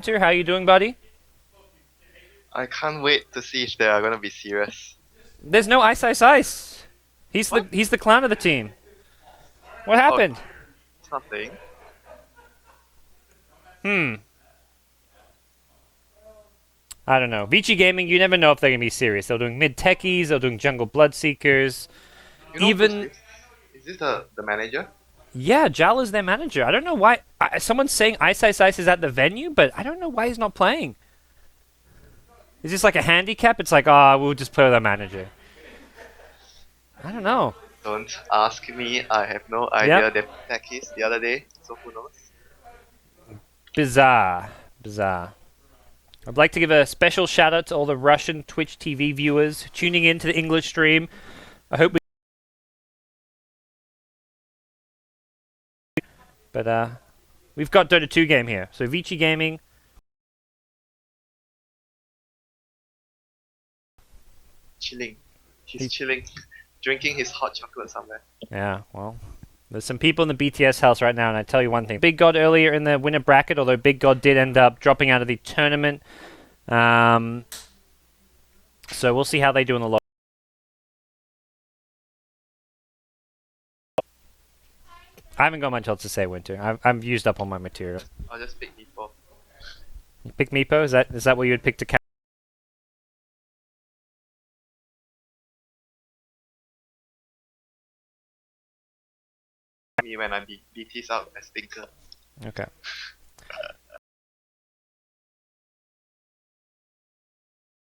How you doing, buddy? I can't wait to see if they are gonna be serious. There's no ice, ice, ice. He's the What? he's the clown of the team. What Oh, happened? it's nothing. Hmm. I don't know. Vici Gaming, you never know if they're gonna be serious. They're doing mid techies. They're doing jungle bloodseekers. You know who's Even this? Is this the manager? yeah, Jal is their manager. I don't know why. Someone's saying Ice Ice Ice is at the venue, but I don't know why he's not playing. Is this like a handicap? It's like, we'll just play with our manager. I don't know. Don't ask me. I have no Yep. idea. They attacked his the other day, so who knows? Bizarre. Bizarre. I'd like to give a special shout out to all the Russian Twitch TV viewers tuning in to the English stream. I hope we. But we've got Dota 2 game here. So Vici Gaming. Chilling. He's He- chilling, drinking his hot chocolate somewhere. Yeah, well, there's some people in the BTS house right now, and I tell you one thing: Big God earlier in the winner bracket, although Big God did end up dropping out of the tournament. So we'll see how they do in the log. I haven't got much else to say, Winter. I've used up all my material. I'll just pick Meepo. You pick Meepo? Is that what you would pick to? Me when I BT's out as thinker. Okay.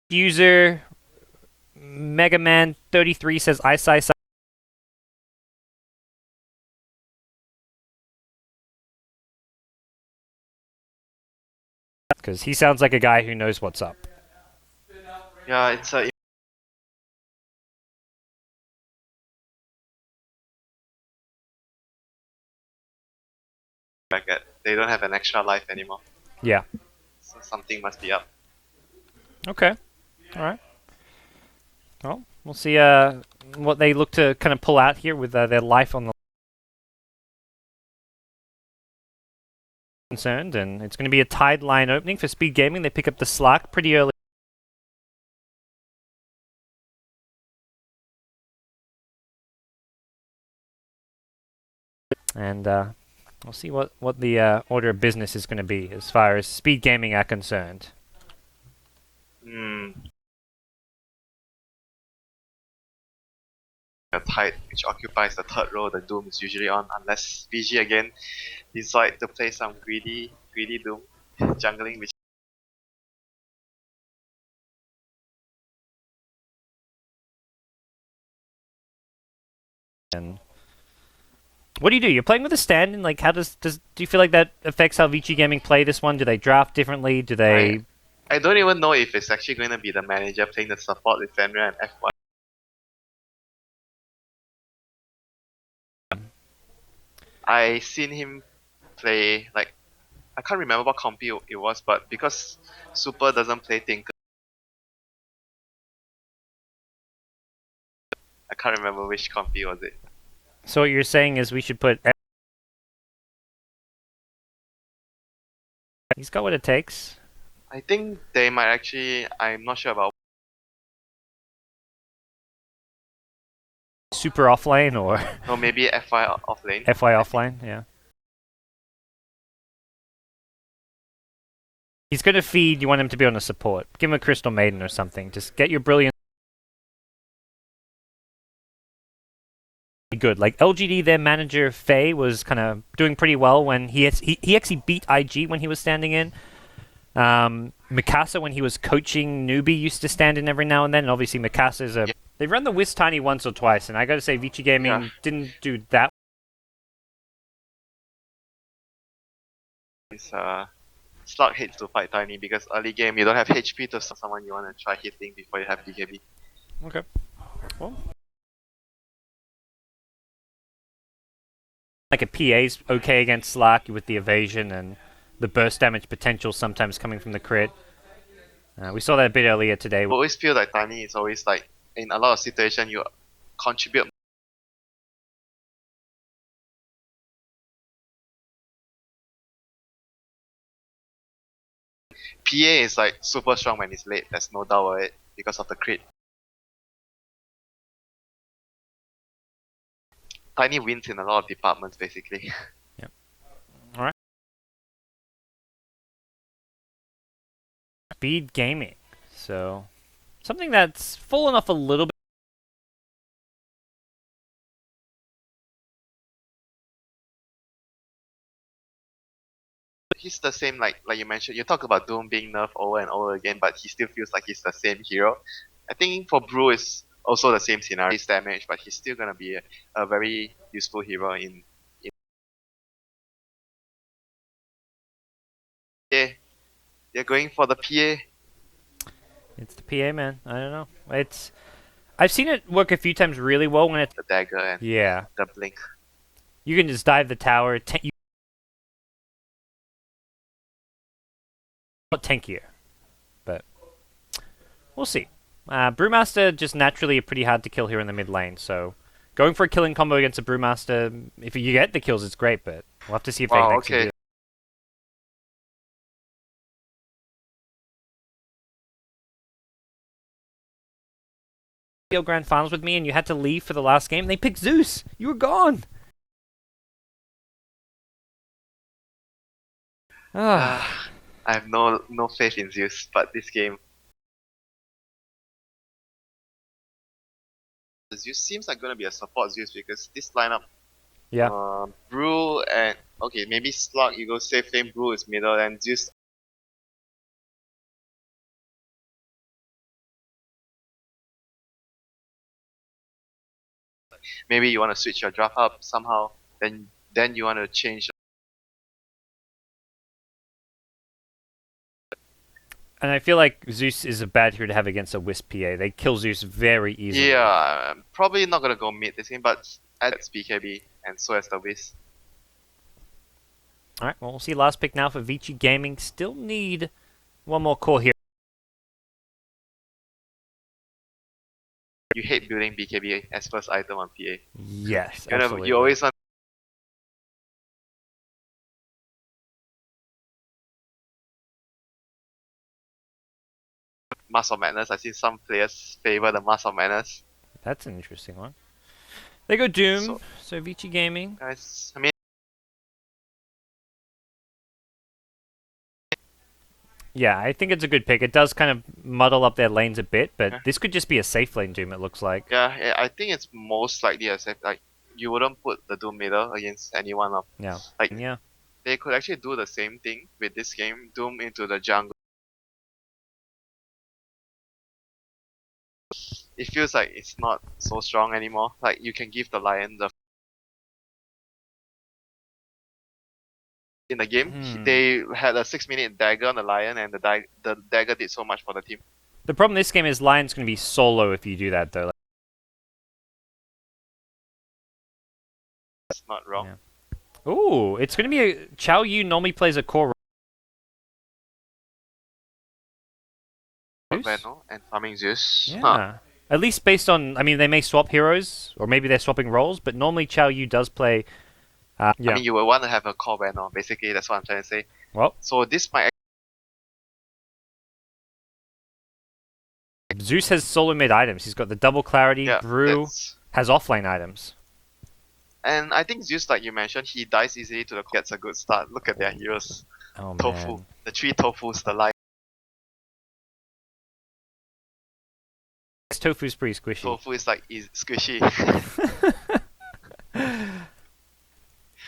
User Mega Man 33 says Ice Ice. Because he sounds like a guy who knows what's up. Yeah, it's a bracket. They don't have an extra life anymore, Yeah. so something must be up. Okay. All right. Well, we'll see what they look to kind of pull out here with their life on the concerned, and it's going to be a tied line opening for Speed Gaming. They pick up the slack pretty early. And we'll see what the order of business is going to be as far as Speed Gaming are concerned. Hmm. A tide which occupies the third row, the Doom is usually on unless Vici again decide to play some greedy Doom jungling, which And what do you do? You're playing with a stand, and like, how do you feel like that affects how Vici Gaming play this one? Do they draft differently? Do they? I don't even know if it's actually going to be the manager playing the support with Fenrir and F1. I seen him play like I can't remember what compy it was, but because Super doesn't play Tinker, I can't remember which compy was it. So what you're saying is we should put. He's got what it takes. I think they might actually. I'm not sure about. Super offlane or No, maybe FI off lane. FY offline, yeah. He's going to feed, you want him to be on a support. Give him a Crystal Maiden or something. Just get your brilliant. Good. Like LGD, their manager, Faye, was kind of doing pretty well when he actually beat IG when he was standing in. Mikasa, when he was coaching newbie, used to stand in every now and then. And obviously, Mikasa is a. Yeah. They've run the Wiz Tiny once or twice, and I got to say, Vici Gaming Yeah. didn't do that. It's Slug hates to fight Tiny because early game you don't have HP to someone you want to try hitting before you have BKB. Okay. Well, like a PA's okay against Slack with the evasion and the burst damage potential sometimes coming from the crit. We saw that a bit earlier today. I always feel like Tiny is always like in a lot of situations you contribute PA is like super strong when it's late, there's no doubt about it, because of the crit. Tiny wins in a lot of departments basically. Speed gaming. So something that's fallen off a little bit. He's the same, like you mentioned, you talk about Doom being nerfed over and over again, but he still feels like he's the same hero. I think for Brew is also the same scenario. He's damage, but he's still gonna be a very useful hero in yeah. They're going for the PA. It's the PA, man. I don't know. I've seen it work a few times really well when it's The dagger and the blink. You can just dive the tower. Tankier, but we'll see. Brewmaster just naturally pretty hard to kill here in the mid lane, so going for a killing combo against a Brewmaster, if you get the kills, it's great, but we'll have to see if they can actually do it. Grand Finals with me and you had to leave for the last game, they picked Zeus! You were gone! I have no faith in Zeus, but this game Zeus seems like gonna be a support Zeus because this lineup Brew and okay, maybe Slug you go save flame, Brew is middle and Zeus. Maybe you wanna switch your draft up somehow, then you wanna change. And I feel like Zeus is a bad hero to have against a Wisp PA. They kill Zeus very easily. Yeah, I'm probably not gonna go mid this game, but adds BKB and so as the Wisp. Alright, well, we'll see last pick now for Vici Gaming. Still need one more core here. You hate building BKB as first item on PA. Yes, absolutely. You always want Mask of Madness. I've seen some players favor the Mask of Madness. That's an interesting one. They go Doom, so Vici Gaming. Guys, I mean, yeah, I think it's a good pick. It does kind of muddle up their lanes a bit, but this could just be a safe lane Doom, it looks like. Yeah, I think it's most likely a safe. Like, you wouldn't put the Doom middle against anyone of. Yeah. Like, yeah. They could actually do the same thing with this game. Doom into the jungle. It feels like it's not so strong anymore. Like, you can give the Lion the. In the game, they had a 6-minute dagger on the Lion, and the dagger did so much for the team. The problem this game is Lion's going to be solo if you do that, though. That's not wrong. Yeah. Ooh, it's going to be a... Chao Yu normally plays a core Venom and farming Zeus. Yeah. Huh. At least based on... I mean, they may swap heroes, or maybe they're swapping roles, but normally Chao Yu does play... I mean, you would want to have a core Venom, basically, that's what I'm trying to say. Well, so this might... Zeus has solo mid items. He's got the double clarity, Brew has offlane items. And I think Zeus, like you mentioned, he dies easily to the core, gets a good start. Look at their heroes. Oh, Tofu. Man. The 3 Tofus, the light. Tofu's pretty squishy. Tofu is like squishy.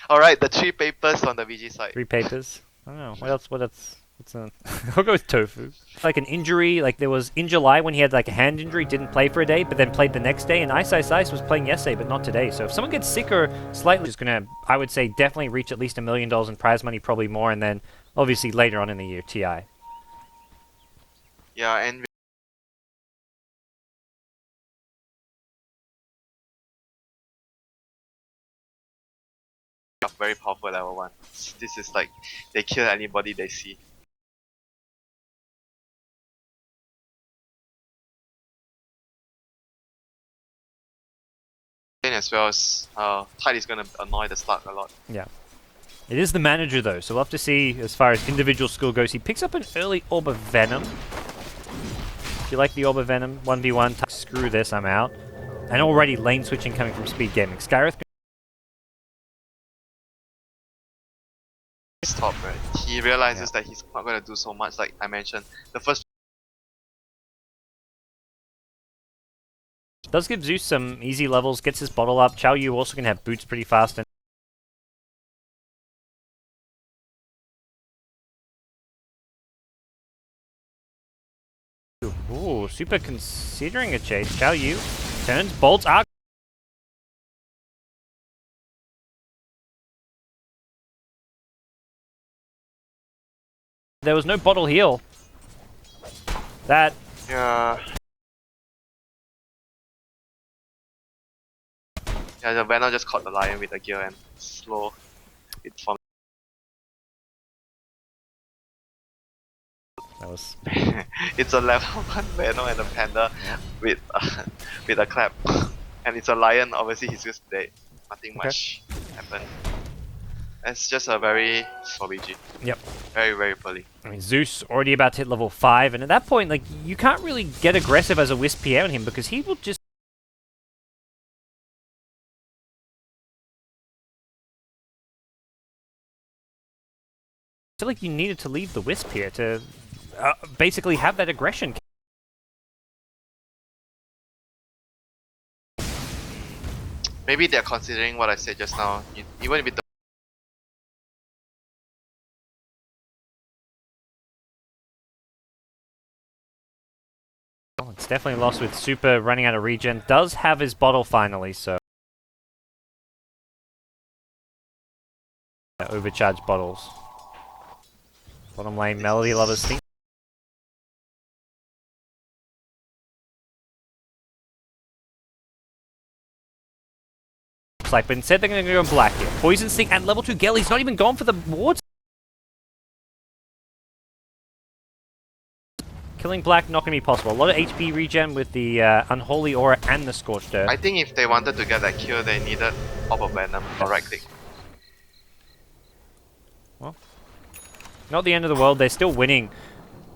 Alright, the 3 papers on the VG side. 3 papers? I don't know. What else? What's a... I'll go with Tofu. Like an injury, like there was in July when he had like a hand injury, didn't play for a day, but then played the next day, and Ice was playing yesterday, but not today. So if someone gets sick or slightly, it's gonna, I would say, definitely reach at least $1 million in prize money, probably more, and then obviously later on in the year, TI. Yeah, and very powerful level 1. This is like, they kill anybody they see. As well as Tide is gonna annoy the Slug a lot. Yeah. It is the manager though, so we'll have to see as far as individual skill goes. He picks up an early Orb of Venom. If you like the Orb of Venom, 1v1, screw this, I'm out. And already lane switching coming from Speed Gaming. Skyreth. His top, right? He realizes that he's not going to do so much, like I mentioned. The first Does give Zeus some easy levels, gets his bottle up. Chao Yu also can have boots pretty fast. And ooh, super considering a chase. Chao Yu turns, bolts out. There was no bottle heal. That. yeah, the Venom just caught the lion with the gear and slow it from. That was. It's a level 1 Venom and a Panda with a clap. And it's a lion, obviously he's just dead. Nothing much happened. It's just a very for Vici. Yep. Very, very poorly. I mean, Zeus already about to hit level 5, and at that point, like, you can't really get aggressive as a Wisp PA on him because he will just. I feel like you needed to leave the Wisp here to basically have that aggression. Maybe they're considering what I said just now. Even with the Oh, it's definitely lost with Super running out of regen. Does have his bottle finally, so. Overcharged bottles. Bottom lane, Melody Lovers think. Looks like, but instead they're going to go black here. Poison Sting and level 2 Gelly's not even gone for the wards. Killing black not going to be possible. A lot of HP regen with the Unholy Aura and the Scorched Earth. I think if they wanted to get that kill, they needed Orb of Venom or right click. Well, not the end of the world. They're still winning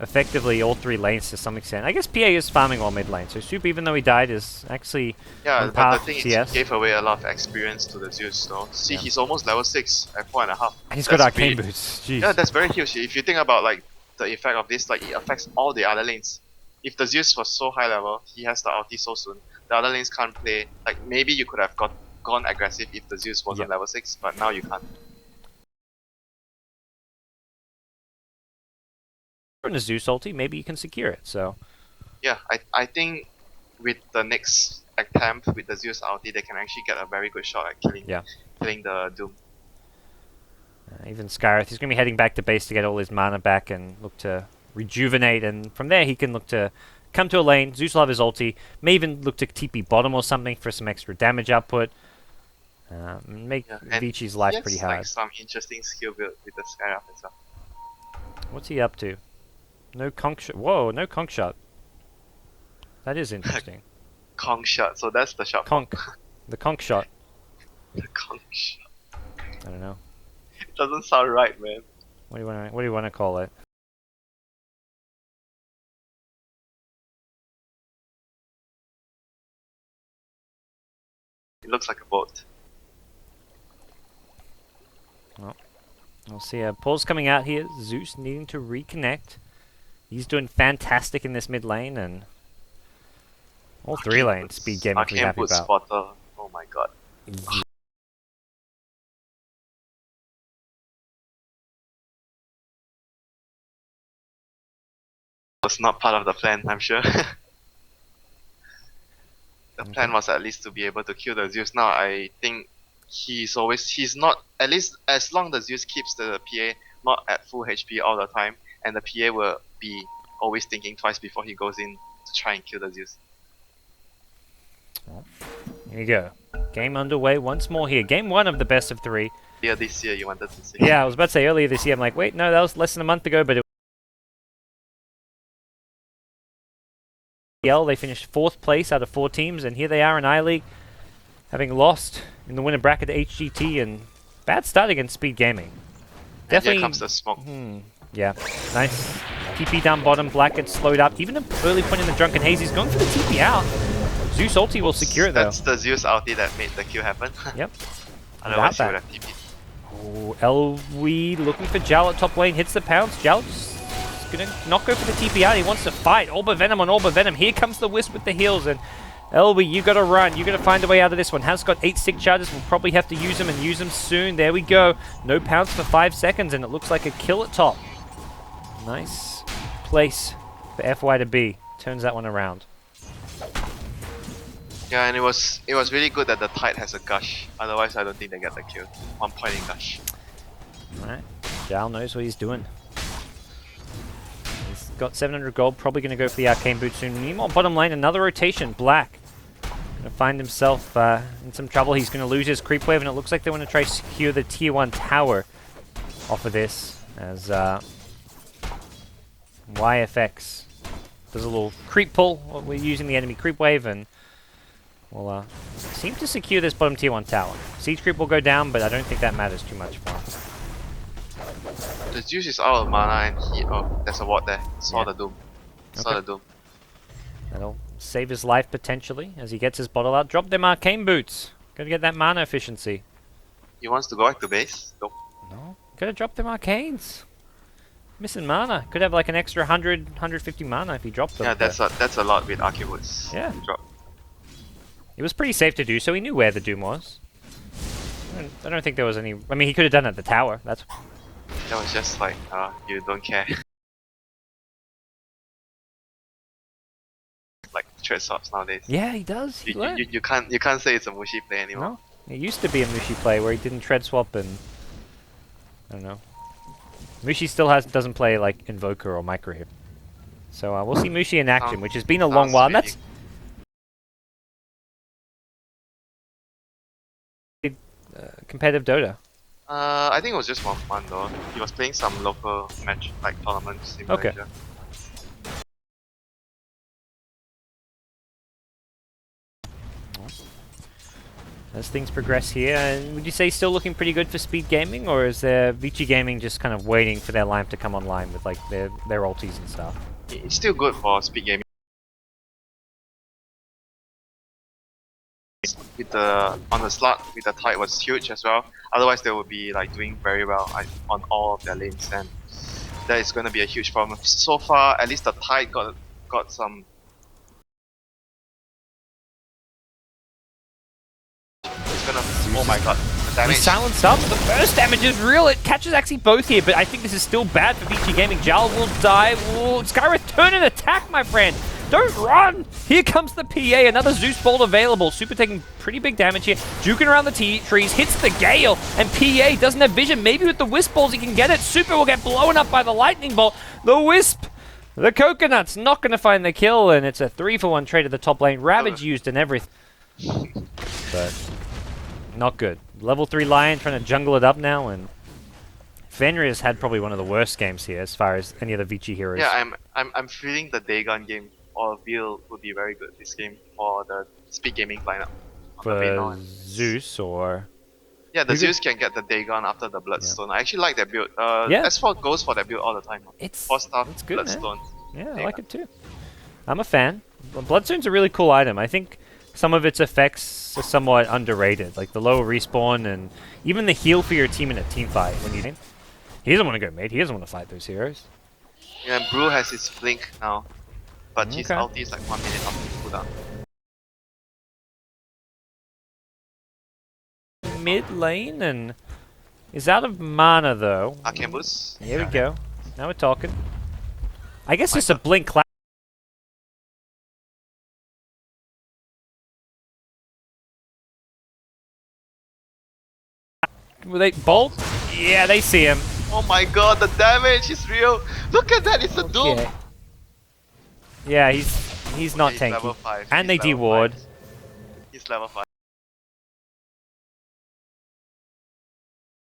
effectively all 3 lanes to some extent. I guess PA is farming while mid lane, so Soup, even though he died, is actually Yeah, on but par the thing is, CS. he gave away a lot of experience to the Zeus, though. See, he's almost level 6 at 4.5. And he's got That's arcane pretty- boots. Jeez. Yeah, that's very huge. If you think about like the effect of this, like it affects all the other lanes. If the Zeus was so high level, he has the ulti so soon. The other lanes can't play. Like maybe you could have gone aggressive if the Zeus wasn't level 6, but now you can't. In a Zeus ulti, maybe you can secure it. So Yeah, I think with the next attempt with the Zeus ulti, they can actually get a very good shot at killing the Doom. even Skyreth, he's going to be heading back to base to get all his mana back and look to rejuvenate, and from there he can look to come to a lane. Zeus will have his ulti, may even look to TP bottom or something for some extra damage output. Make Vici's life pretty hard. Like some interesting skill build with the Skyrath as well. What's he up to? No conch shot. Whoa, no conch shot. That is interesting. Conch shot, so that's the shot. Conch. The conch shot. The conch shot. I don't know. It doesn't sound right, man. What do you want to call it? It looks like a boat. We'll see. Paul's coming out here. Zeus needing to reconnect. He's doing fantastic in this mid lane, and all 3 lanes. Speed Gaming can be happy about. Spotter. Oh my god. Was not part of the plan, I'm sure. The plan was at least to be able to kill the Zeus. Now I think he's not, at least as long as Zeus keeps the PA not at full HP all the time, and the PA will be always thinking twice before he goes in to try and kill the Zeus. Here you go. Game underway once more here. Game 1 of the best of 3. Yeah, this year you wanted to say. Yeah, I was about to say earlier this year. I'm like, wait, no, that was less than a month ago, but they finished 4th place out of 4 teams, and here they are in I-League, having lost in the winner bracket to HGT and Bad start against Speed Gaming. And Definitely. here comes the smoke. Yeah, nice. TP down bottom, Black gets slowed up. Even an early point in the Drunken Haze, he's going for the TP out. Zeus ulti will secure it though. That's the Zeus ulti that made the kill happen. Yep. Otherwise he that. would have TP'd. Oh, LW looking for Jal at top lane, hits the pounce. Jal just gonna not go for the TP out, he wants to fight. Orb of Venom on Orb of Venom. Here comes the Wisp with the heals, and LW, you gotta run. You gotta find a way out of this one. Has got 8 stick charges. We'll probably have to use them and use them soon. There we go. No pounce for 5 seconds, and it looks like a kill at top. Nice place for FY to be. Turns that one around. Yeah, and it was really good that the Tide has a gush. Otherwise, I don't think they get the kill. 1 point in gush. Alright, Jal knows what he's doing. He's got 700 gold, probably going to go for the Arcane Boot soon. Meanwhile, bottom lane, another rotation. Black going to find himself in some trouble. He's going to lose his creep wave, and it looks like they want to try to secure the tier 1 tower off of this, as YFX does a little creep pull. We're using the enemy creep wave, and we'll seem to secure this bottom tier 1 tower. Siege creep will go down, but I don't think that matters too much for him. The Zeus is out of mana and he... Oh, there's a ward there. Saw the Doom. Saw the Doom. That'll save his life potentially as he gets his bottle out. Drop them arcane boots. Gotta get that mana efficiency. He wants to go back to base? Nope. No, gotta drop them arcanes. Missing mana. Could have like an extra 100, 150 mana if he dropped them. Yeah, that's a lot with Archewoods. Yeah. Drop. It was pretty safe to do, so he knew where the Doom was. I don't think there was any... I mean, he could have done it at the tower. That was just like, you don't care. Like trade swaps nowadays. Yeah, he does. You can't say it's a Mushi play anymore. No, it used to be a Mushi play where he didn't tread swap and... I don't know. Mushi still doesn't play like Invoker or Micro here. So we'll see Mushi in action, which has been a long while. And that's competitive Dota. I think it was just for fun though. He was playing some local match, like tournaments in Malaysia. As things progress here, and would you say still looking pretty good for Speed Gaming, or is there Vici Gaming just kind of waiting for their line to come online with like their ultis and stuff? It's still good for Speed Gaming. With on the slot with the Tide was huge as well. Otherwise, they would be like doing very well on all of their lanes, and that is going to be a huge problem. So far, at least the Tide got some. It's gonna. Oh my god, the damage. He's silenced up. The first damage is real. It catches actually both here, but I think this is still bad for Vici Gaming. Jal will die. Ooh, Skywrath, turn and attack, my friend. Don't run! Here comes the PA, another Zeus Bolt available. Super taking pretty big damage here. Juking around the trees, hits the Gale, and PA doesn't have vision. Maybe with the Wisp Balls he can get it. Super will get blown up by the Lightning Bolt. The Wisp, the Coconut's not going to find the kill, and it's a 3-for-1 trade at the top lane. Ravage used and everything. But not good. Level 3 Lion trying to jungle it up now, and Fenrir's had probably one of the worst games here as far as any of the Vici heroes. Yeah, I'm feeling the Dagon game or Veil would be very good this game for the Speed Gaming lineup. For Zeus or... Yeah, the Zeus can get the Dagon after the Bloodstone. Yeah. I actually like that build. S4 goes for that build all the time. It's 4-star good, Bloodstone. Man. Yeah, I like it too. I'm a fan. Bloodstone's a really cool item. I think some of its effects are somewhat underrated, like the low respawn and even the heal for your team in a team fight. When you he doesn't want to go mid. He doesn't want to fight those heroes. Yeah, and Brew has his Blink now. But his ulti is like 1 minute after cooldown. Mid lane and is out of mana though. Arcane boost. Here we go. Now we're talking. I guess just a blink clap. Will they bolt? Yeah, they see him. Oh my god, the damage is real. Look at that, it's a Doom. Yeah, he's not tanky. Level 5. And they de-ward. He's level 5.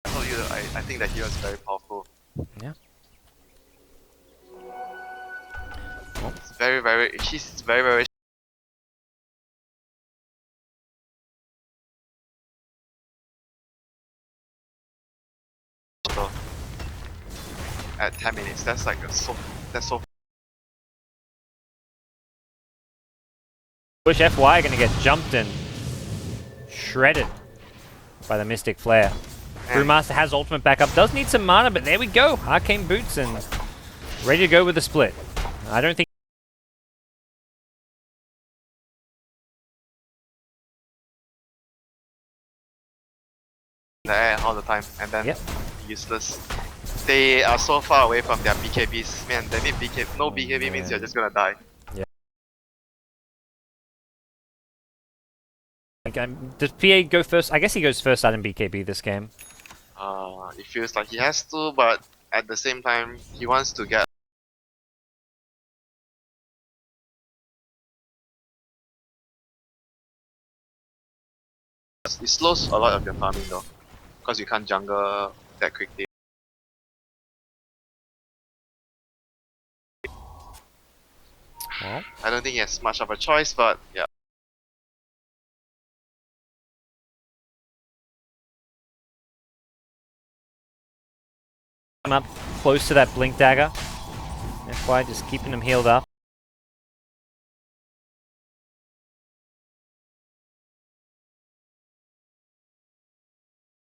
I told you, I think that hero is very powerful. Yeah. He's very attacks. That's like that's so. Push FY gonna get jumped and shredded by the Mystic Flare. Brewmaster has ultimate backup, does need some mana, but there we go. Arcane Boots and ready to go with the split. I don't think in the air all the time, and then useless. They are so far away from their BKBs. Man, they need BKB. No BKB means you're just gonna die. does PA go first? I guess he goes first out in BKB this game. It feels like he has to, but at the same time, he wants to get. It slows a lot of your farming though, because you can't jungle that quickly. Well, I don't think he has much of a choice, but yeah. I'm up close to that Blink Dagger. FY just keeping him healed up.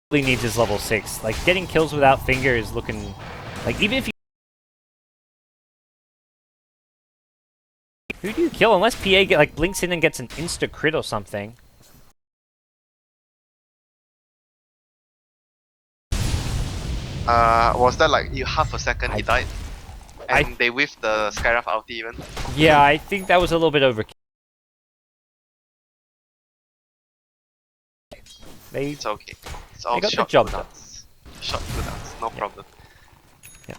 Really needs his level 6. Like, getting kills without finger is looking... Like, even if you... Who do you kill? Unless PA blinks in and gets an insta crit or something. Was that like half a second he died? And they whiffed the Skywrath ulti even? Yeah, I think that was a little bit overkill. It's okay. It's all got shot the job cooldowns. Shot cooldowns, no problem. Yeah.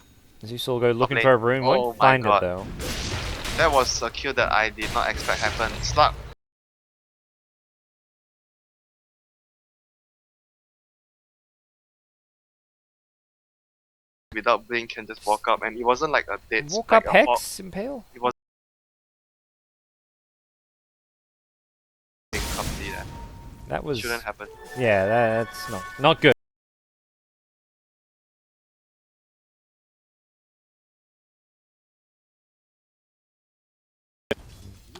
Zeus will go looking lane. for a rune. Oh Won't my find God. it though. That was a kill that I did not expect happen. Slug. Without blink can just walk up, and it wasn't like a dead Walk like up a hawk. Hex, Impale? It was company that That was... shouldn't happen. Yeah, that's not good.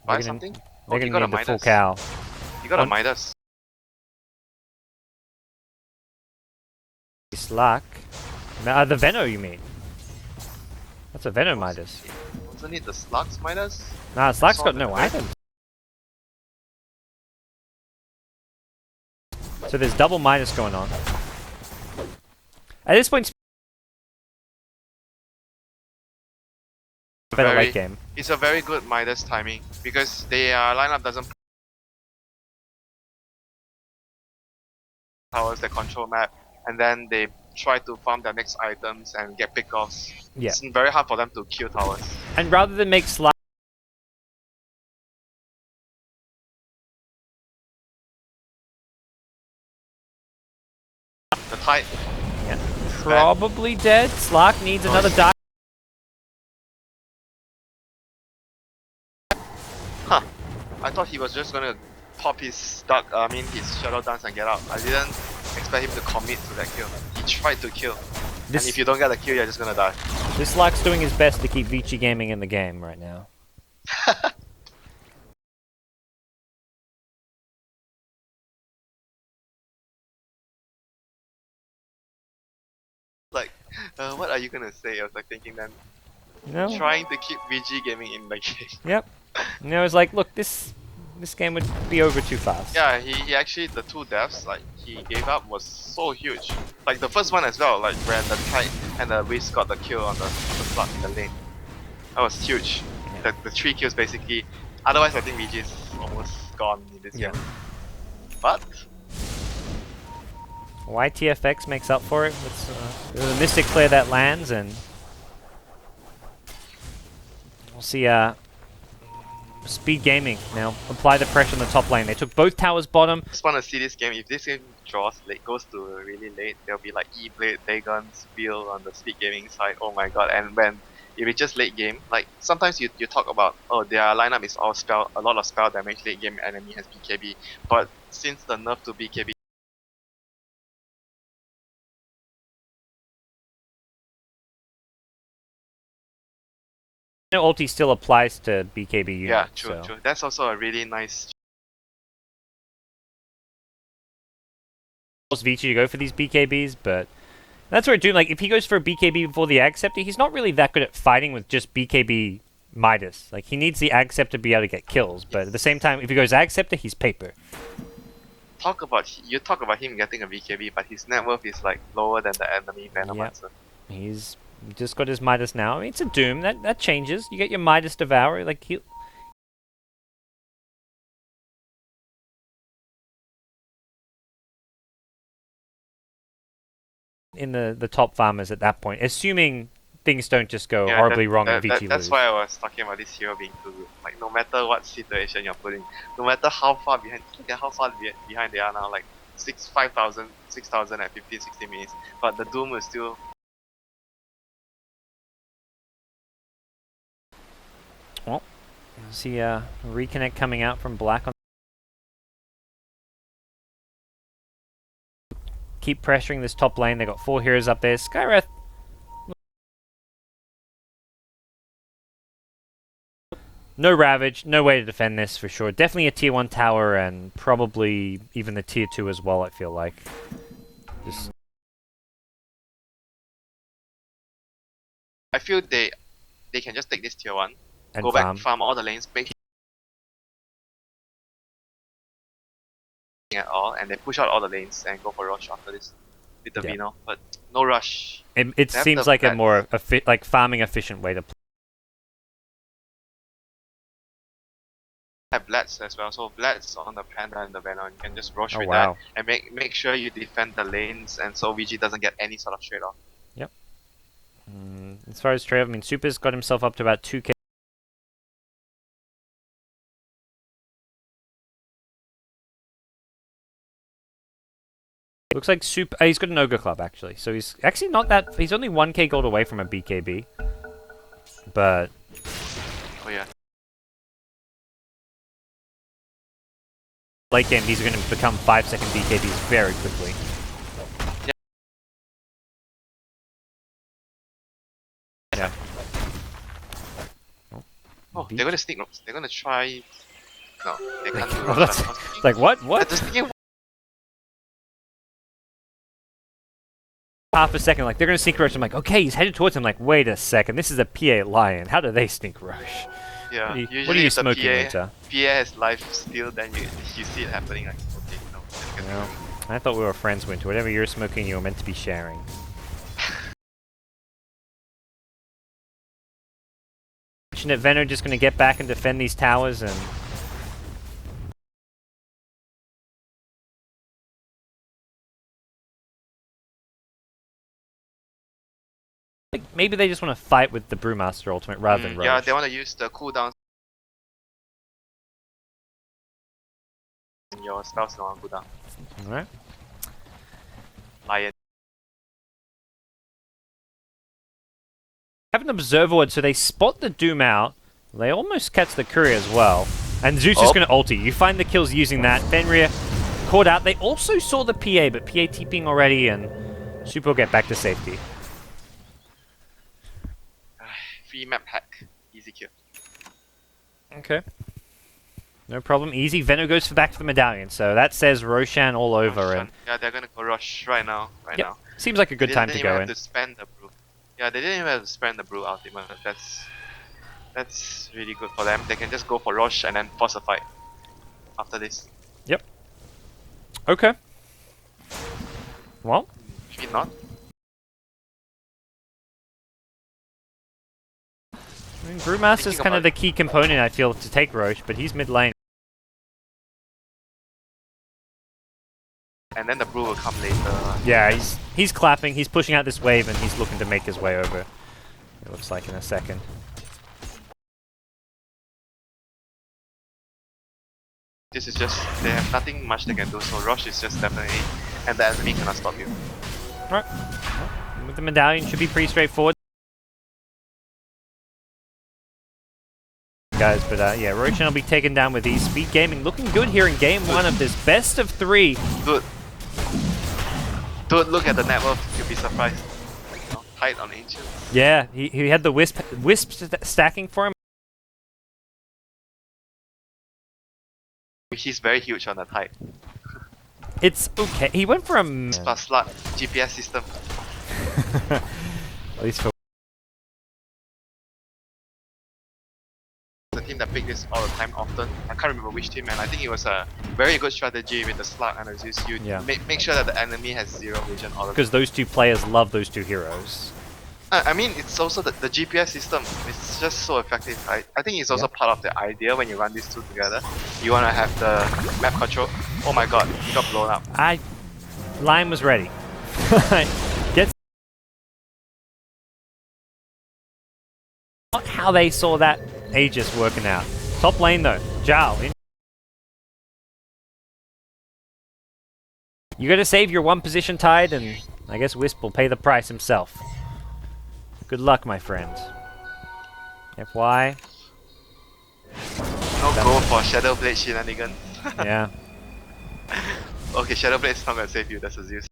Buy something? They're you gonna got need a the full Midas. cow. You got a Midas. Slack. The Veno, you mean? That's a Veno Midas. Wasn't it the Slugs Midas? Nah, Slack's got no items. So there's double Midas going on. At this point, better late game. It's a very good Midas timing because their lineup doesn't towers that control map, and then they try to farm their next items and get pickoffs. Yeah. It's very hard for them to kill towers. And rather than make Slack The Tide. yeah, probably dead. Slack needs another die. Huh. I thought he was just gonna pop his his Shadow Dance and get out. I didn't expect him to commit to that kill. He tried to kill. And if you don't get a kill, you're just gonna die. This Slack's doing his best to keep Vici gaming in the game right now. Like, what are you gonna say? I was like thinking then. No. Trying to keep VG gaming in the game. Yep. You know, it's like, look, this game would be over too fast. Yeah, he actually, the two deaths like he gave up was so huge. Like the first one as well, like when the Tide and the Wiz got the kill on the slot in the lane. That was huge. Yeah. The 3 kills basically. Otherwise I think VG is almost gone in this game. But YTFX makes up for it. It's the Mystic Flare that lands, and we'll see Speed Gaming now apply the pressure on the top lane. They took both towers bottom. I just want to see this game. If this game draws late, goes to really late, there'll be like E-Blade, Dagon, Spiel on the Speed Gaming side. Oh my god! And when if it's just late game, like sometimes you talk about their lineup is all a lot of spell damage late game enemy has BKB, but since the nerf to BKB No ulti still applies to BKB units. Yeah, true, so. true. That's also a really nice. Vici to go for these BKBs, but that's where Doom, like, if he goes for a BKB before the Ag Scepter, he's not really that good at fighting with just BKB Midas. Like, he needs the Ag Scepter to be able to get kills, but at the same time, if he goes Ag Scepter, he's paper. You talk about him getting a BKB, but his net worth is like lower than the enemy Venomancer. He's just got his Midas now. I mean, it's a Doom, that changes. You get your Midas Devourer, like, in the top farmers at that point, assuming things don't just go horribly wrong and Vici lose. That's why I was talking about this hero being too good. Like, no matter what situation you're putting, no matter how far behind, look at how far behind they are now, like 5,000, 6,000 at 15, 16 minutes. But the Doom is still. Well, see a reconnect coming out from Black on. Keep pressuring this top lane. They got 4 heroes up there. Skywrath. No Ravage, no way to defend this for sure. Definitely a tier 1 tower and probably even the tier 2 as well, I feel like. I feel they can just take this tier 1, and go back, farm all the lanes, make at all, and then push out all the lanes and go for rush after this with the Vino. But no rush. It seems like a more farming efficient way to play. Have Blats as well, so Blats on the Panda and the Venom, you can just rush with that and make sure you defend the lanes, and so VG doesn't get any sort of trade off. Yep. As far as trade off, I mean, Super's got himself up to about 2k. Looks like Super. He's got an Ogre Club actually, so he's actually not that. He's only 1k gold away from a BKB, but. Oh yeah. Late game, these are going to become 5-second BKBs very quickly. Yeah. Oh, they're going to sneak ropes. They're going to try. No, they can't do that's like what? What? Half a second, like they're going to sneak rush. I'm like, okay, he's headed towards him. Like, wait a second, this is a PA Lion. How do they sneak rush? Yeah, what are you smoking, Winter? PA has life steal, then you see it happening. Like, okay, no. Well, I thought we were friends, Winter. Whatever you're smoking, you were meant to be sharing. Fortunate Venom just going to get back and defend these towers and. Maybe they just want to fight with the Brewmaster ultimate rather than rush. Yeah, they want to use the cooldown. Your spells don't on cooldown. Alright. Lion. Have an observer ward, so they spot the Doom out. They almost catch the Courier as well. And Zeus is going to ulti. You find the kills using that. Fenrir caught out. They also saw the PA, but PA TPing already, and Super will get back to safety. Free map hack. Easy kill. Okay. No problem. Easy. Venom goes back for the medallion, so that says Roshan all over. And yeah, they're gonna go rush right now. Now. Seems like a good time to go in. They didn't even have to spend the brew. Yeah, they didn't even have to spend the brew ultimate. That's really good for them. They can just go for rush and then force a fight after this. Yep. Okay. Well. Maybe not. I mean, Brewmaster's kind of the key component, I feel, to take Roche, but he's mid lane. And then the brew will come later. Yeah, he's clapping, he's pushing out this wave, and he's looking to make his way over. It looks like in a second. This is just, they have nothing much they can do, so Rush is just definitely, and the enemy cannot stop you. Right. Well, with the medallion, should be pretty straightforward. Guys, but yeah, Roshan will be taken down with ease. Speed Gaming looking good here in game 1 of this best of 3. Dude, look at the net worth, you'll be surprised. tight on Ancient. Yeah, he had the wisp stacking for him. He's very huge on the tight. It's okay. He went for a Plus slut GPS system. at least for The team that picked this all the time often. I can't remember which team, and I think it was a very good strategy with the Slug and the Zeus. You make sure that the enemy has zero vision all the time. because those two players love those two heroes. I mean, it's also the GPS system. It's just so effective. I think it's also part of the idea when you run these two together. You want to have the map control. Oh my god, he got blown up. Lion was ready. Gets not how they saw that Aegis working out. Top lane though, Zhao. You gotta save your one position tide, and I guess Wisp will pay the price himself. Good luck, my friend. FY. No go for Shadow Blade shenanigans. Yeah. Okay, Shadow Blade is not gonna save you, that's a Zeus.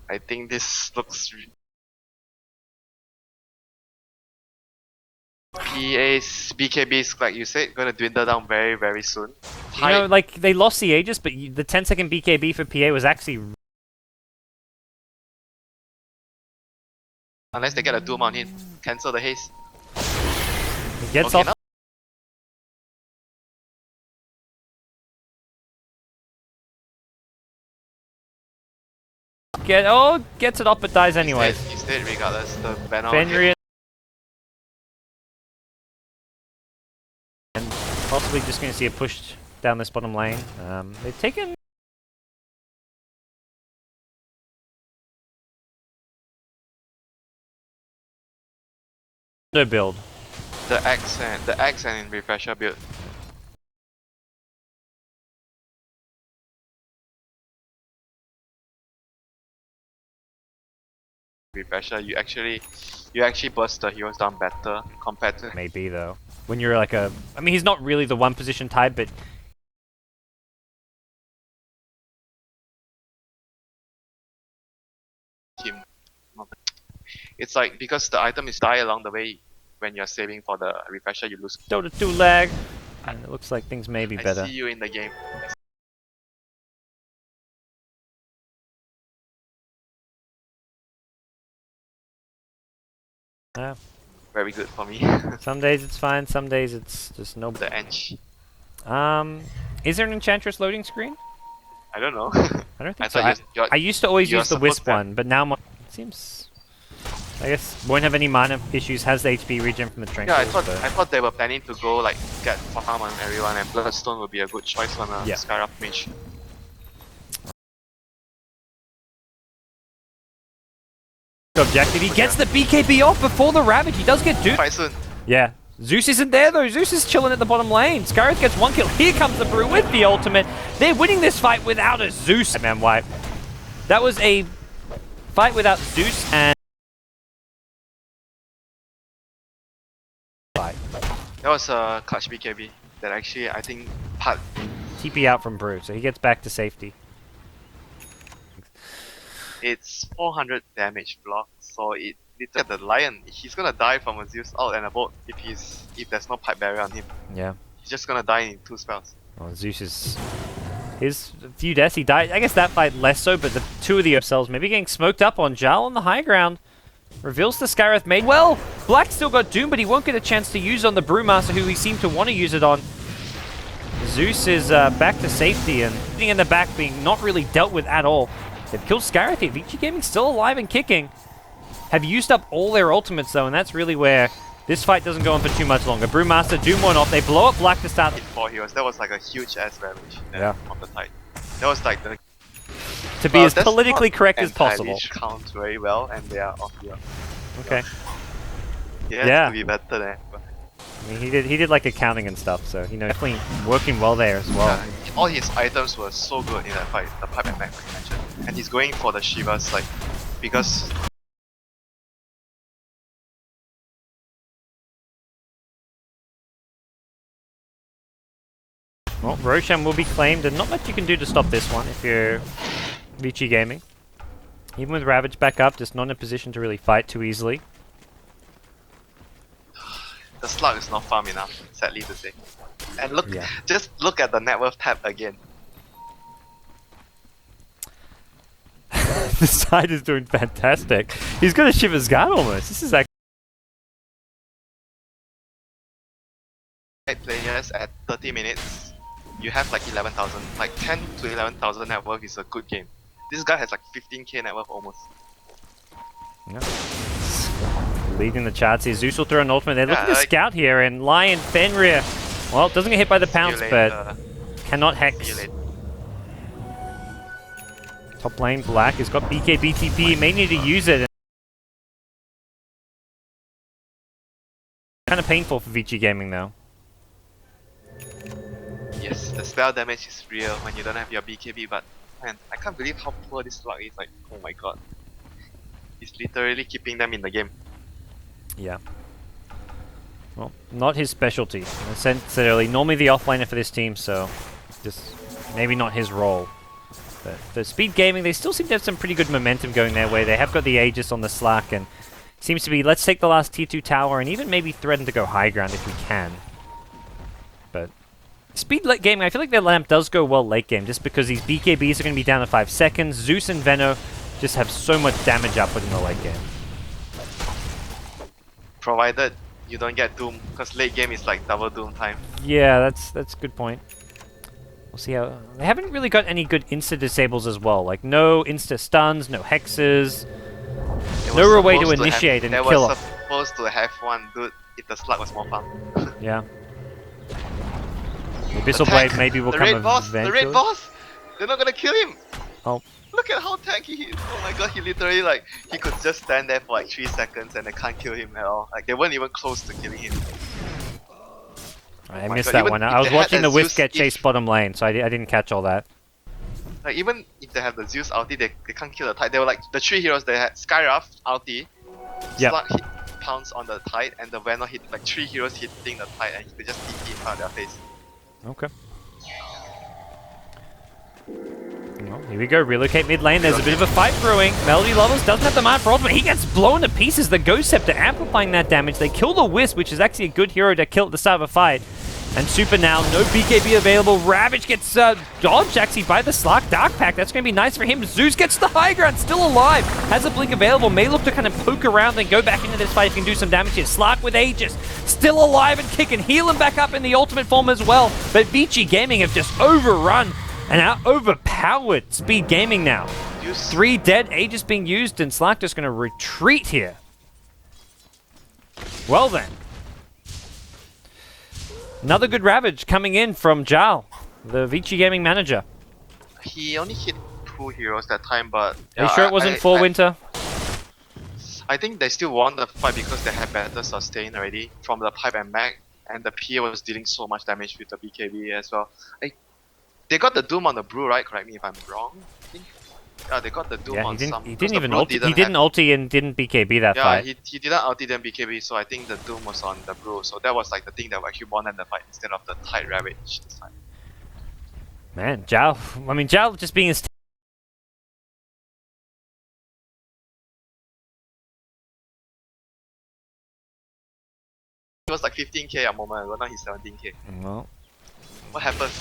I think this looks... PA's BKBs, like you said, gonna dwindle down very, very soon. You know, like, they lost the Aegis, but the 10-second BKB for PA was actually... Unless they get a Doom on him, cancel the haste. He gets Okay, off... Gets it off but dies anyways. He's dead regardless. The Venom. Fenrir and possibly just going to see a push down this bottom lane. They've taken no build. The X and Refresher build. Refresher, you actually burst the heroes down better compared to Maybe though. When you're like a, I mean, he's not really the one position type, but him. It's like because the item is die along the way when you're saving for the refresher, you lose. Dota 2 lag, and it looks like things may be better. I see you in the game. Yeah. Very good for me. Some days it's fine, some days it's just no. The Ench. Is there an Enchantress loading screen? I don't know. I don't think I so. thought I used to always you're use the Wisp supposed to have- one, but now it seems. I guess won't have any mana issues. Has the HP regen from the Tranquil. Yeah, I thought they were planning to go like get farm on everyone, and Bloodstone would be a good choice on a Skyrock mage. Objective. He gets the BKB off before the Ravage. He does get duped. Quite soon. Yeah. Zeus isn't there though. Zeus is chilling at the bottom lane. Skyroth gets one kill. Here comes the Brew with the ultimate. They're winning this fight without a Zeus. Man, wipe. That was a fight without Zeus and. That was a clutch BKB that actually I think part. TP out from Brew, so he gets back to safety. It's 400 damage block, so it look at the Lion. He's gonna die from a Zeus out and a bolt if there's no pipe barrier on him. Yeah. He's just gonna die in 2 spells. Well, Zeus is his few deaths. He died. I guess that fight less so, but the two of the yourselves maybe getting smoked up on Jal on the high ground. Reveals the Skyroth made. Well, Black still got Doom, but he won't get a chance to use on the Brewmaster, who he seemed to want to use it on. Zeus is back to safety, and sitting in the back being not really dealt with at all. They've killed Skyroth here. Vici Gaming still alive and kicking. Have used up all their ultimates though, and that's really where this fight doesn't go on for too much longer. Brewmaster, Doom one off. They blow up Black to start. 4 heroes. That was like a huge ass damage on the tide. That was like the. To be as politically correct as possible. Counts very well, and they are off here. Okay. Yeah. To be better there. I mean, he did like accounting and stuff, so you know, definitely working well there as well. Yeah, all his items were so good in that fight. The pipe and mech like you mentioned, and he's going for the Shivas like because. Well, Roshan will be claimed, and not much you can do to stop this one if you're Vici Gaming. Even with Ravage back up, just not in a position to really fight too easily. The slug is not farm enough, sadly to say. And look, Yeah. just look at the net worth tab again. The side is doing fantastic. He's got to Shiver's Guard almost. This is actually... Players at 30 minutes, you have like 11,000, like 10 to 11,000 net worth is a good game. This guy has like 15k net worth almost. Yeah. Leading the charts here. Zeus will throw an ultimate. They're looking to like, scout here, and Lion Fenrir, well, doesn't get hit by the pounce, but cannot See you hex. later. Top lane Black has got BK BTP. May need to use it. Kind of painful for Vici Gaming though. Yes, the spell damage is real when you don't have your BKB, but man, I can't believe how poor this slug is. Like, oh my god. He's literally keeping them in the game. Yeah. Well, not his specialty necessarily. Normally the offlaner for this team, so just maybe not his role. But for Speed Gaming, they still seem to have some pretty good momentum going their way. They have got the Aegis on the Slack, and seems to be, let's take the last tier 2 tower and even maybe threaten to go high ground if we can. But Speed Gaming, I feel like their lamp does go well late game, just because these BKBs are going to be down to 5 seconds. Zeus and Veno just have so much damage output in the late game. Provided you don't get Doom, because late game is like double Doom time. Yeah, that's a good point. We'll see how... They haven't really got any good insta-disables as well. Like, no insta-stuns, no hexes. No real way to initiate and kill off. off. They were supposed to have one, dude, if the slug was more fun. Yeah. The Abyssal Blade maybe will the come red boss, eventually. the red boss! They're not gonna kill him! Oh. Look at how tanky he is! Oh my god, he literally like, he could just stand there for like 3 seconds and they can't kill him at all. Like, they weren't even close to killing him. I my missed god, that even one. if I was they had watching the that Wisp Zeus get chased bottom lane, so I didn't catch all that. Like, even if they have the Zeus ulti, they can't kill the Tide. They were like, the 3 heroes, they had Skyraft ulti, Yep. Slug hit pounce on the Tide, and the Venom hit, like 3 heroes hitting the Tide, and he could just TP in front of their face. Okay. Well, here we go. Relocate mid lane. There's a bit of a fight brewing. Melody Lovers doesn't have the mana for ultimate. He gets blown to pieces. The Ghost Scepter amplifying that damage. They kill the Wisp, which is actually a good hero to kill at the start of a fight. And Super now, no BKB available. Ravage gets dodged actually by the Slark Dark Pack. That's going to be nice for him. Zeus gets the high ground, still alive. Has a blink available. May look to kind of poke around and go back into this fight if he can do some damage here. Slark with Aegis, still alive and kicking. Heal him back up in the ultimate form as well. But Vici Gaming have just overrun and overpowered Speed Gaming now. 3 dead, Aegis being used, and Slark just going to retreat here. Well then. Another good Ravage coming in from Jal, the Vici Gaming manager. He only hit 2 heroes that time, but... Are you sure it wasn't for Winter? I think they still won the fight because they had better sustain already from the pipe and back, and the PA was dealing so much damage with the BKB as well. They got the Doom on the Brew, right? Correct me if I'm wrong. I think. Yeah, they got the Doom on some. He didn't even ulti. He didn't ulti and didn't BKB that fight. Yeah, he didn't ulti then BKB, so I think the Doom was on the Brew. So that was like the thing that actually won them the fight instead of the Tide Ravage this time. Man, Jal. I mean, Jal just being his. He was like 15k a moment ago, now he's 17k. Well, What happened?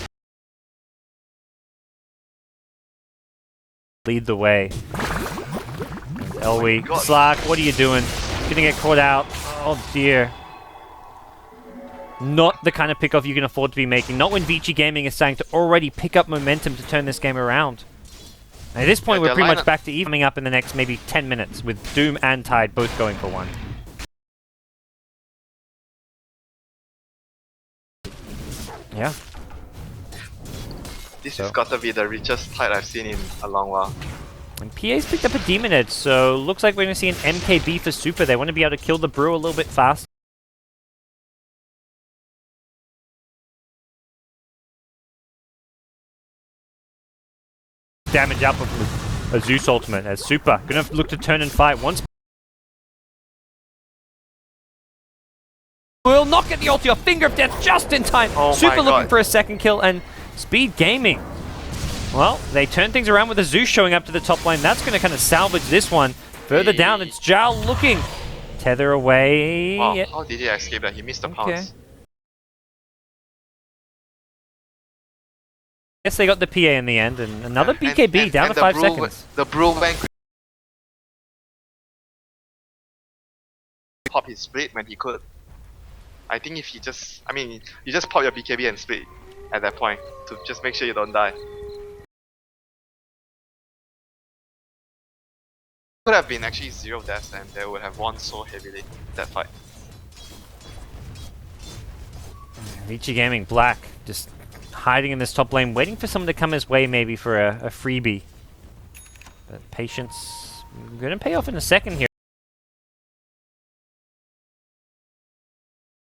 lead the way. Elwee, Slark, what are you doing? Gonna get caught out. Oh dear. Not the kind of pickoff you can afford to be making. Not when Vici Gaming is starting to already pick up momentum to turn this game around. And at this point, we're pretty much back to even, coming up in the next maybe 10 minutes with Doom and Tide both going for 1. Yeah. This has got to be the richest Tide I've seen in a long while. And PA's picked up a Demon Edge, so looks like we're going to see an MKB for Super. They want to be able to kill the Brew a little bit faster. Damage up with a Zeus ultimate as Super. Gonna look to turn and fight once. Will not get the ulti off. Finger of Death just in time. Oh Super my looking God. for a second kill, and Speed Gaming. Well, they turn things around with a Zeus showing up to the top lane. That's going to kind of salvage this one. Further down, it's Zhao looking. Tether away. Wow, Yeah. how did he escape that? He missed the Okay. pounce. Guess they got the PA in the end, and another BKB down to the 5 Brew, seconds. The Brew went pop his split when he could. I think if he just, I mean, you just pop your BKB and split at that point to just make sure you don't die. Could have been actually 0 deaths and they would have won so heavily that fight. Vici Gaming Black just hiding in this top lane, waiting for someone to come his way maybe for a freebie. But patience gonna pay off in a second here.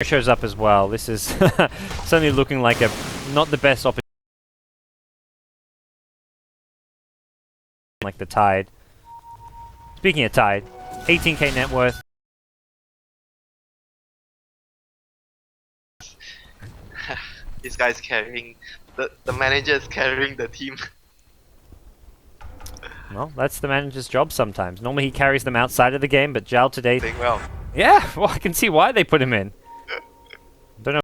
Shows up as well. This is certainly looking like a not the best opportunity. Like the Tide. Speaking of Tide, 18k net worth. This guy's carrying, the manager is carrying the team. Well, that's the manager's job sometimes. Normally he carries them outside of the game, but Zhao today... Doing well. Yeah, well I can see why they put him in. Don't know.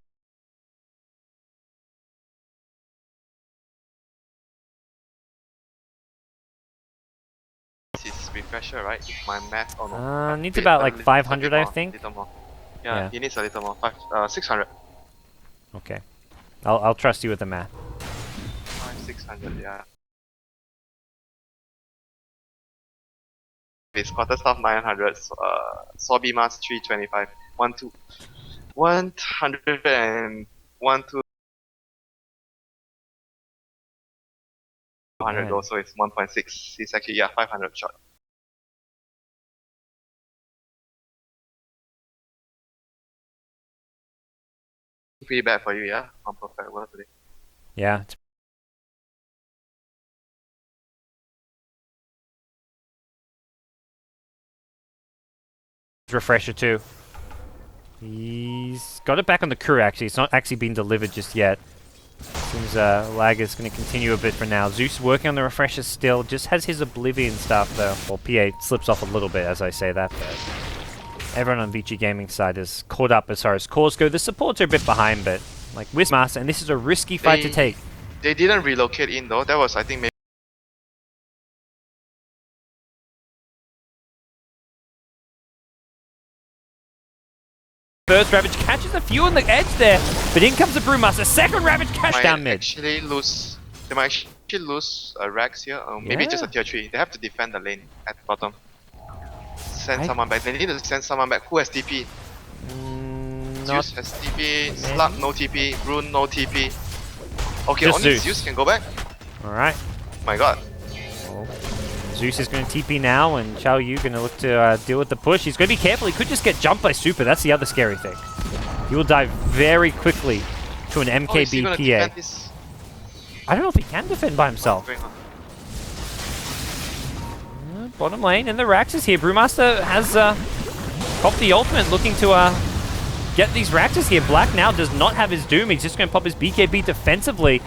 His refresher, right? If my math or no. Needs about like 500 I think. Little more. Yeah, Yeah. he needs a little more. 600. Okay. I'll trust you with the math. 600, yeah. His quarter staff 900, Sorby Mask 325, 100 and 1 200 also it's 1.6. It's actually 500 short. Pretty bad for you, yeah? On perfect world today. Yeah. It's refresher too. He's got it back on the crew actually. It's not actually been delivered just yet. Seems lag is going to continue a bit for now. Zeus working on the refresher still. Just has his Oblivion stuff though. Well, PA slips off a little bit as I say that, but everyone on Vici Gaming side is caught up as far as cores go. The supports are a bit behind, but like Wismaster, and this is a risky fight to take. They didn't relocate in though. That was, I think, maybe. First Ravage catches a few on the edge there, but in comes the Brewmaster. Second Ravage cash down mid. They might actually lose a Rex here, or maybe just a tier 3. They have to defend the lane at the bottom. Send someone back. They need to send someone back. Who has TP? Zeus has TP, Slug no TP, Rune no TP. Okay, just only Zeus can go back? Alright. My god. Oh. Zeus is going to TP now, and Xiao Yu going to look to deal with the push. He's going to be careful. He could just get jumped by Super. That's the other scary thing. He will dive very quickly to an MKB PA. I don't know if he can defend by himself. Bottom lane, and the Raxes here. Brewmaster has popped the ultimate, looking to get these Raxes here. Black now does not have his Doom. He's just going to pop his BKB defensively.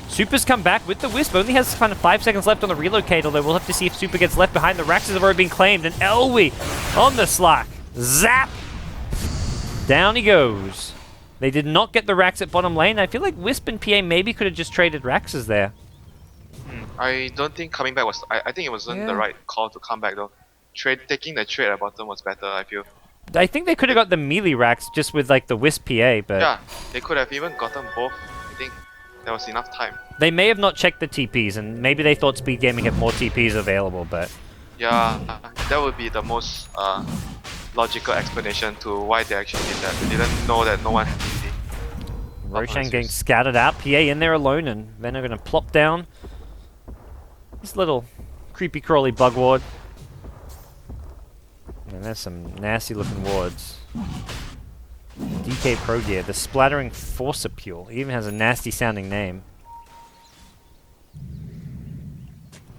Super's come back with the Wisp, only has kind of 5 seconds left on the relocate, although we'll have to see if Super gets left behind. The Raxes have already been claimed, and Elwi on the Slack. Zap! Down he goes. They did not get the Rax at bottom lane. I feel like Wisp and PA maybe could have just traded Raxes there. I don't think coming back was... I think it wasn't the right call to come back though. Taking the trade at bottom was better, I feel. I think they could have got the melee Rax just with like the Wisp PA, but... Yeah, they could have even gotten both. I think there was enough time. They may have not checked the TPs, and maybe they thought Speed Gaming had more TPs available, but... Yeah, that would be the most logical explanation to why they actually did that. They didn't know that no one had TP. Roshan getting scattered out, PA in there alone, and then they're going to plop down this little creepy crawly bug ward. And there's some nasty looking wards. DK Pro Gear, the Splattering Forcipule. He even has a nasty sounding name.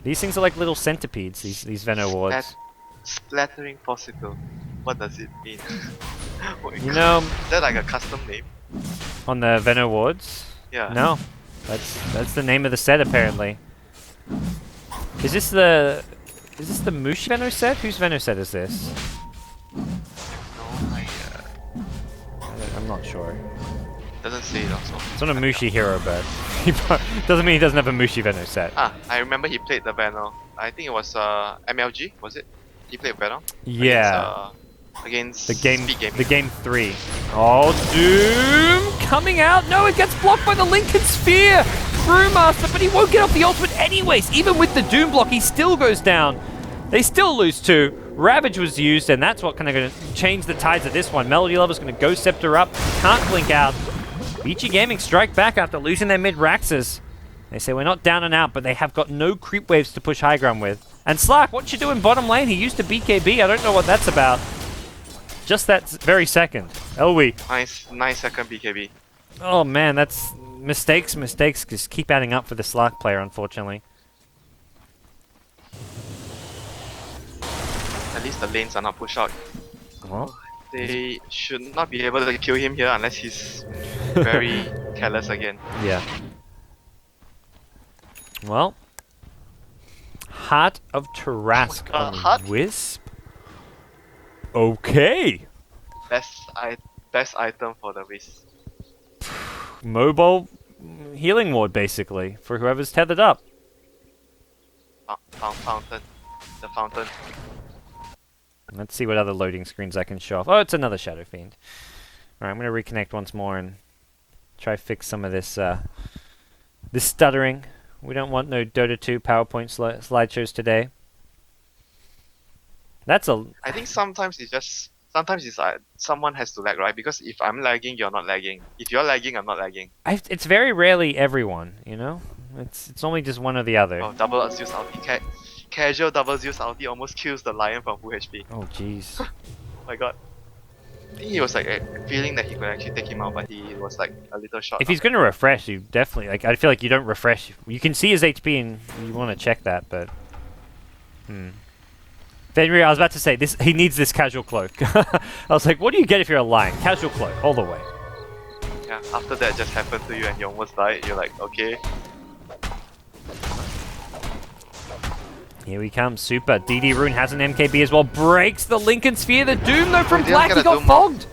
These things are like little centipedes, these Veno wards. Splattering Forcipule. What does it mean? You know, Is that like a custom name? on the Venno wards? Yeah. No. That's the name of the set apparently. Is this the Mushi Venno set? Whose Venno set is this? No, I'm not sure. doesn't say it also. It's not a Mushi hero, but doesn't mean he doesn't have a Mushi Venno set. Ah, I remember he played the Venom. I think it was MLG, was it? He played Venom? Yeah. Against The game, Speed Gaming. the game 3. Oh, Doom coming out. No, it gets blocked by the Lincoln Sphere. Brewmaster, but he won't get off the ultimate anyways. Even with the Doom block, he still goes down. They still lose 2. Ravage was used, and that's what kind of going to change the tides of this one. Melody Lover's going to go Scepter up. Can't blink out. Vici Gaming strike back after losing their mid-Raxes. They say we're not down and out, but they have got no creep waves to push high ground with. And Slark, what you doing bottom lane? He used a BKB. I don't know what that's about. Just that very second. Elwee. Nice 9-second BKB. Oh man, that's mistakes just keep adding up for the Slark player, unfortunately. At least the lanes are not pushed out. Well, They should not be able to kill him here unless he's very careless again. yeah. Well, Heart of Tarask on Heart? Wisp. Okay. Best item for the race. Mobile healing ward, basically, for whoever's tethered up. Fountain. The fountain. Let's see what other loading screens I can show off. Oh, it's another Shadow Fiend. Alright, I'm going to reconnect once more and try fix some of this this stuttering. We don't want no Dota 2 PowerPoint slideshows today. That's a... I think sometimes it's someone has to lag, right? Because if I'm lagging, you're not lagging. If you're lagging, I'm not lagging. It's very rarely everyone, you know? It's only just one or the other. Oh, double Zeus ulti. Casual double Zeus ulti almost kills the lion from full HP. Oh, jeez. Oh my god. I think he was like feeling that he could actually take him out, but he was like a little short. If he's going to refresh, you definitely... Like, I feel like you don't refresh. You can see his HP and you want to check that, but... Fenrir, I was about to say, he needs this casual cloak. I was like, what do you get if you're a lion? Casual cloak, all the way. Yeah, after that just happened to you and you almost died, you're like, okay. Here we come, super. DD Rune has an MKB as well. Breaks the Lincoln Sphere. The Doom, though, from They don't Black, get he a got Doom fogged.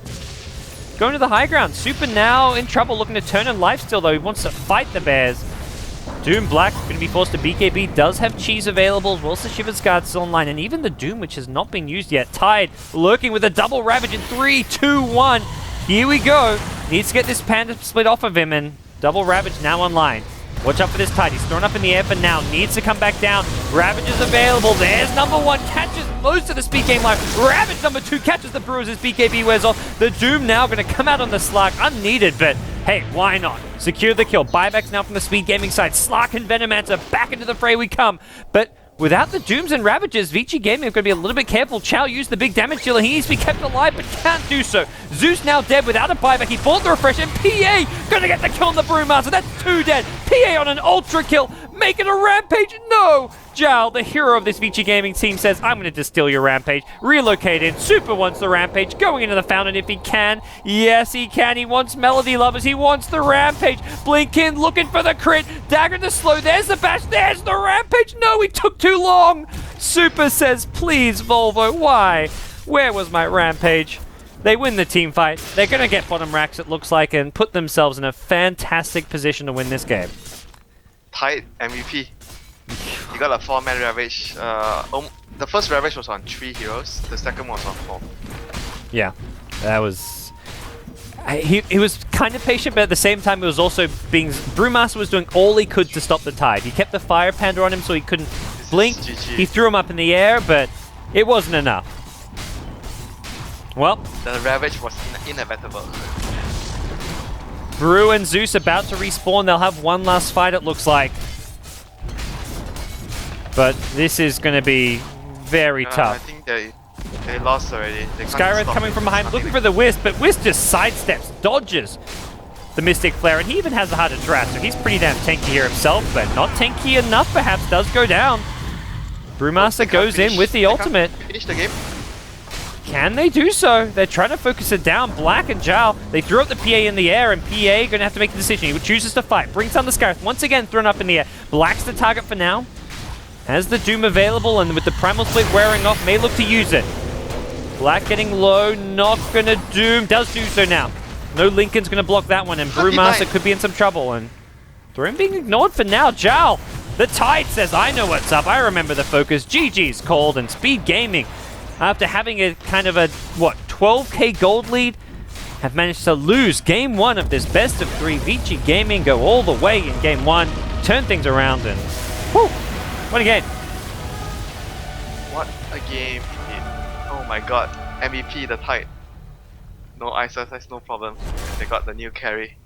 Going to the high ground. Super now in trouble, looking to turn in lifesteal, though. He wants to fight the Bears. Doom Black going to be forced to BKB. Does have cheese available. Whilst the Shiver's Guard still online. And even the Doom, which has not been used yet. Tide lurking with a double Ravage in 3, 2, 1. Here we go. Needs to get this Panda split off of him. And double Ravage now online. Watch out for this Tide. He's thrown up in the air for now. Needs to come back down. Ravage is available. There's number 1. Catches most of the speed game life. Ravage number 2 catches the Brewers as BKB wears off. The Doom now going to come out on the Slark. Unneeded, but hey, why not? Secure the kill. Buybacks now from the speed gaming side. Slark and Venomancer back into the fray we come. But without the Dooms and Ravages, Vici Gaming are going to be a little bit careful. Chow used the big damage dealer. He needs to be kept alive, but can't do so. Zeus now dead without a buyback. He bought the refresh, and PA going to get the kill on the Brewmaster. That's 2 dead. PA on an ultra kill, making a rampage. No! Jal, the hero of this Vici Gaming team, says, I'm going to distill your rampage. Relocate in. Super wants the rampage. Going into the fountain if he can. Yes, he can. He wants Melody Lovers. He wants the rampage. Blink in, looking for the crit. Dagger to slow. There's the bash. There's the rampage. No, he took too long. Super says, please, Volvo, why? Where was my rampage? They win the team fight. They're going to get bottom racks, it looks like, and put themselves in a fantastic position to win this game. Tide MVP. He got a 4-man Ravage. The first Ravage was on 3 heroes, the second one was on 4. Yeah, that was... He was kind of patient, but at the same time it was also being... Brewmaster was doing all he could to stop the Tide. He kept the Fire Panda on him so he couldn't blink. He threw him up in the air, but it wasn't enough. Well... The Ravage was inevitable. Brew and Zeus about to respawn. They'll have one last fight, it looks like. But this is going to be very tough. I think they lost already. Skywrath coming from behind, looking for the Wisp, but Wisp just sidesteps, dodges the Mystic Flare, and he even has a Heart of Tarask, so he's pretty damn tanky here himself, but not tanky enough, perhaps, does go down. Brewmaster goes in with the ultimate. Finish the game. Can they do so? They're trying to focus it down. Black and Jal, they threw up the PA in the air, and PA going to have to make a decision. He chooses to fight. Brings down the Scarif. Once again, thrown up in the air. Black's the target for now. Has the Doom available, and with the Primal Split wearing off, may look to use it. Black getting low, not going to Doom. Does do so now. No Lincoln's going to block that one, and Brewmaster could be in some trouble. And Thrim being ignored for now. Jal, the Tide says, I know what's up. I remember the focus. GG's called, and Speed Gaming, after having a kind of a, 12k gold lead, have managed to lose game 1 of this best of 3. Vici Gaming go all the way in game 1, turn things around, and whew, what a game. What a game indeed. Oh my god. MVP, the Tide. No ice, no problem. They got the new carry.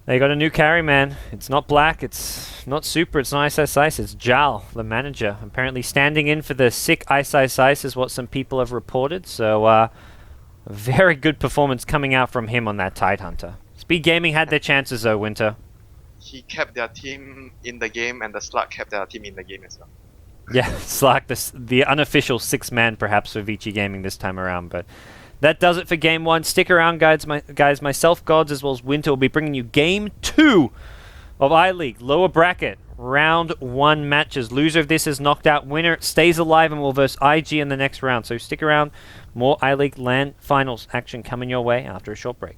They got a new carry, man. It's not Black, it's not Super, it's not Ice, it's Jal, the manager. Apparently standing in for the sick Ice is what some people have reported. So, a very good performance coming out from him on that Tide Hunter. Speed Gaming had their chances though, Winter. He kept their team in the game, and the Slug kept their team in the game as well. Yeah, it's like the unofficial 6-man perhaps for Vici Gaming this time around, but that does it for Game 1. Stick around, guys. Myself, Gods, as well as Winter will be bringing you Game 2 of I-League. Lower bracket, Round 1 matches. Loser of this is knocked out. Winner stays alive and will verse IG in the next round. So stick around. More I-League LAN Finals action coming your way after a short break.